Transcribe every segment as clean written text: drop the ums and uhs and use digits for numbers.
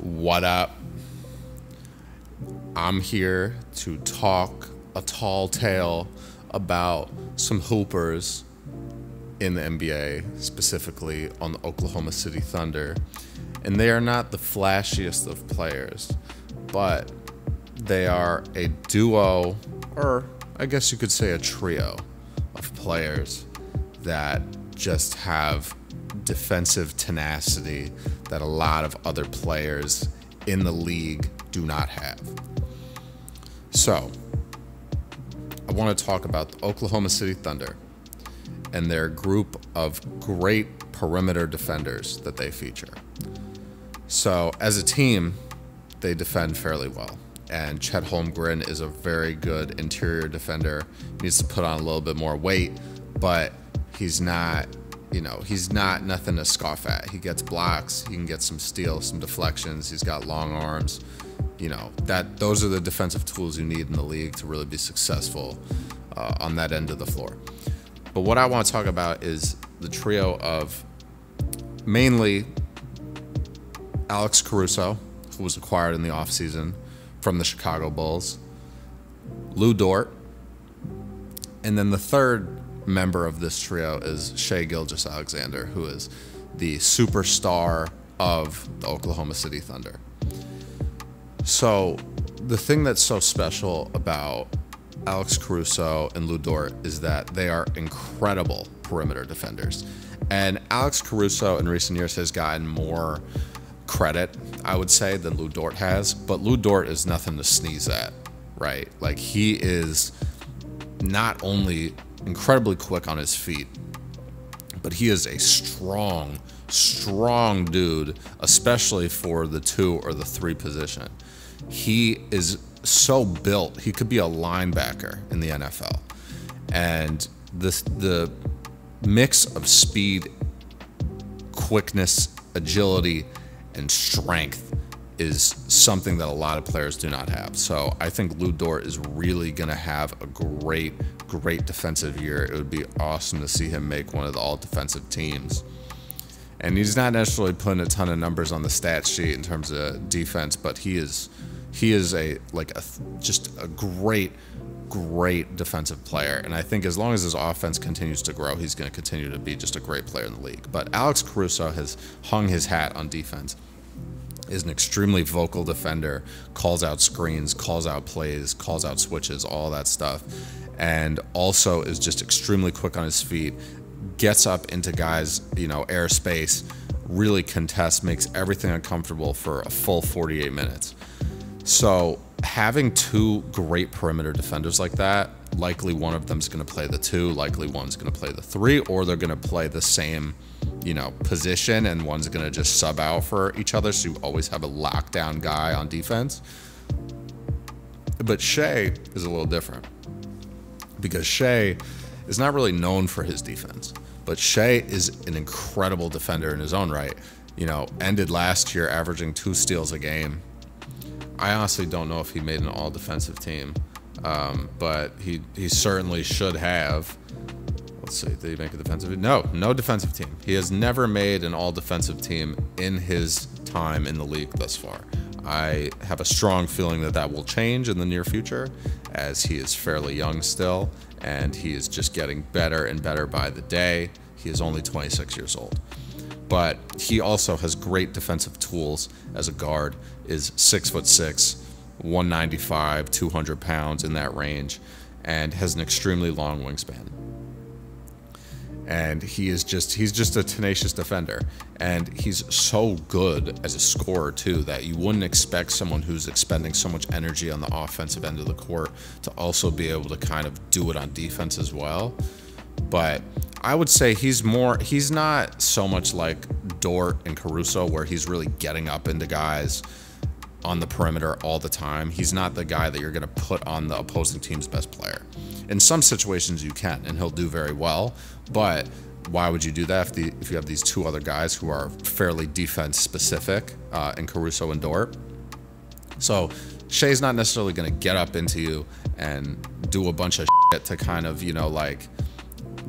What up? I'm here to talk a tall tale about some hoopers in the NBA, specifically on the Oklahoma City Thunder. And they are not the flashiest of players, but they are a duo, or I guess you could say a trio of players that just have defensive tenacity that a lot of other players in the league do not have. So, I want to talk about the Oklahoma City Thunder and their group of great perimeter defenders that they feature. So, as a team, they defend fairly well. And Chet Holmgren is a very good interior defender. He needs to put on a little bit more weight, but he's not nothing to scoff at. He gets blocks, he can get some steals, some deflections, he's got long arms. Those are the defensive tools you need in the league to really be successful on that end of the floor. But what I want to talk about is the trio of mainly Alex Caruso, who was acquired in the offseason from the Chicago Bulls, Lu Dort, and then the third member of this trio is Shai Gilgeous-Alexander, who is the superstar of the Oklahoma City Thunder. So the thing that's so special about Alex Caruso and Lu Dort is that they are incredible perimeter defenders. And Alex Caruso in recent years has gotten more credit, I would say, than Lu Dort has. But Lu Dort is nothing to sneeze at, right? Like, he is not only incredibly quick on his feet, but he is a strong dude, especially for the 2 or the 3 position. He is so built, he could be a linebacker in the NFL. And the mix of speed, quickness, agility, and strength is something that a lot of players do not have. So I think Lu Dort is really going to have a great defensive year. It would be awesome to see him make one of the all-defensive teams. And he's not necessarily putting a ton of numbers on the stat sheet in terms of defense, but he is just a great defensive player. And I think as long as his offense continues to grow, he's going to continue to be just a great player in the league. But Alex Caruso has hung his hat on defense, is an extremely vocal defender, calls out screens, calls out plays, calls out switches, all that stuff. And also is just extremely quick on his feet, gets up into guys, airspace, really contests, makes everything uncomfortable for a full 48 minutes. So having 2 great perimeter defenders like that, likely one of them is going to play the 2, likely one's going to play the 3, or they're going to play the same, position, and one's going to just sub out for each other, so you always have a lockdown guy on defense. But Shai is a little different, because Shai is not really known for his defense, but Shai is an incredible defender in his own right. Ended last year averaging 2 steals a game. I honestly don't know if he made an all-defensive team, but he certainly should have. Let's see, did he make a defensive team? No defensive team. He has never made an all-defensive team in his time in the league thus far. I have a strong feeling that will change in the near future, as he is fairly young still, and he is just getting better and better by the day. He is only 26 years old. But he also has great defensive tools as a guard, is 6'6", 195, 200 pounds, in that range, and has an extremely long wingspan. And he's just a tenacious defender. And he's so good as a scorer, too, that you wouldn't expect someone who's expending so much energy on the offensive end of the court to also be able to kind of do it on defense as well. But I would say he's not so much like Dort and Caruso, where he's really getting up into guys on the perimeter all the time. He's not the guy that you're going to put on the opposing team's best player. In some situations you can, and he'll do very well, but why would you do that if you have these 2 other guys who are fairly defense specific, in Caruso and Dort? So Shai's not necessarily going to get up into you and do a bunch of shit to kind of,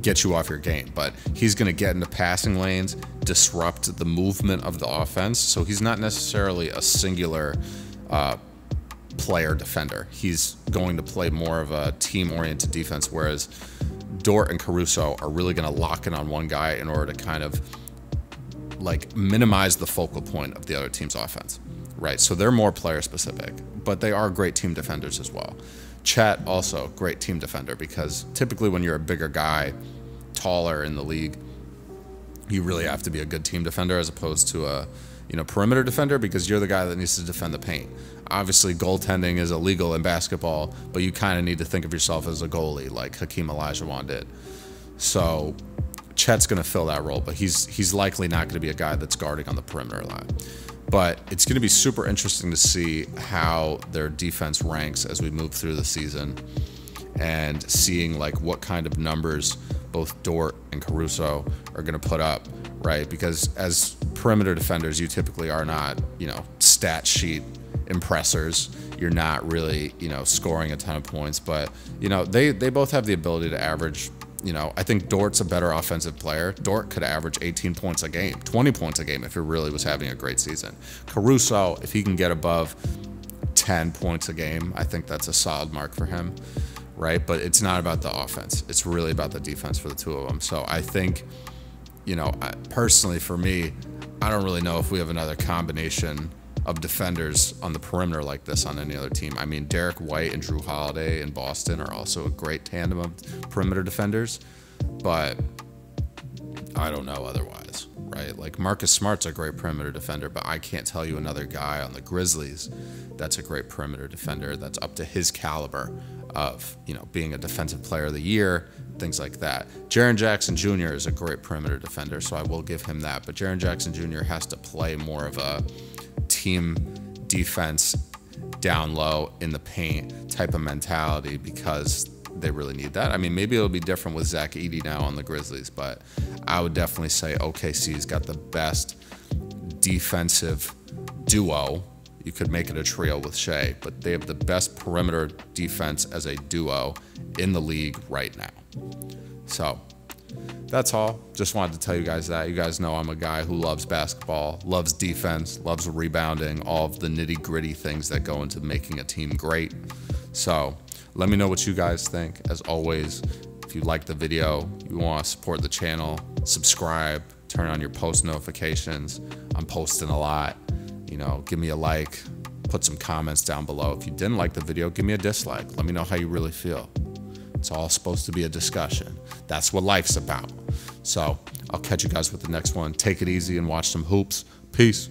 get you off your game, but he's going to get into passing lanes, disrupt the movement of the offense. So he's not necessarily a singular player defender. He's going to play more of a team-oriented defense, whereas Dort and Caruso are really going to lock in on one guy in order to kind of like minimize the focal point of the other team's offense, right? So they're more player specific, but they are great team defenders as well. Chet also great team defender, because typically when you're a bigger guy, taller in the league, you really have to be a good team defender as opposed to a perimeter defender, because you're the guy that needs to defend the paint. Obviously, goaltending is illegal in basketball, but you kind of need to think of yourself as a goalie, like Hakeem Olajuwon did. So Chet's going to fill that role, but he's likely not going to be a guy that's guarding on the perimeter line. But it's going to be super interesting to see how their defense ranks as we move through the season, and seeing like what kind of numbers both Dort and Caruso are going to put up, right? Because as perimeter defenders, you typically are not, stat sheet impressors. You're not really, scoring a ton of points, but, they both have the ability to average. I think Dort's a better offensive player. Dort could average 18 points a game, 20 points a game if he really was having a great season. Caruso, if he can get above 10 points a game, I think that's a solid mark for him, right? But it's not about the offense. It's really about the defense for the two of them. So I think, personally for me, I don't really know if we have another combination of defenders on the perimeter like this on any other team. I mean, Derek White and Drew Holiday in Boston are also a great tandem of perimeter defenders, but I don't know otherwise, right? Like Marcus Smart's a great perimeter defender, but I can't tell you another guy on the Grizzlies that's a great perimeter defender that's up to his caliber of, being a defensive player of the year, things like that. Jaren Jackson Jr. is a great perimeter defender, so I will give him that, but Jaren Jackson Jr. has to play more of a team defense down low in the paint type of mentality, because they really need that. I mean, maybe it'll be different with Zach Edey now on the Grizzlies, but I would definitely say OKC's got the best defensive duo. You could make it a trio with Shea, but they have the best perimeter defense as a duo in the league right now. So that's all. Just wanted to tell you guys that. You guys know I'm a guy who loves basketball, loves defense, loves rebounding, all of the nitty-gritty things that go into making a team great. So let me know what you guys think. As always, if you like the video, you want to support the channel, subscribe, turn on your post notifications. I'm posting a lot. Give me a like, put some comments down below. If you didn't like the video, give me a dislike. Let me know how you really feel. It's all supposed to be a discussion. That's what life's about. So I'll catch you guys with the next one. Take it easy and watch some hoops. Peace.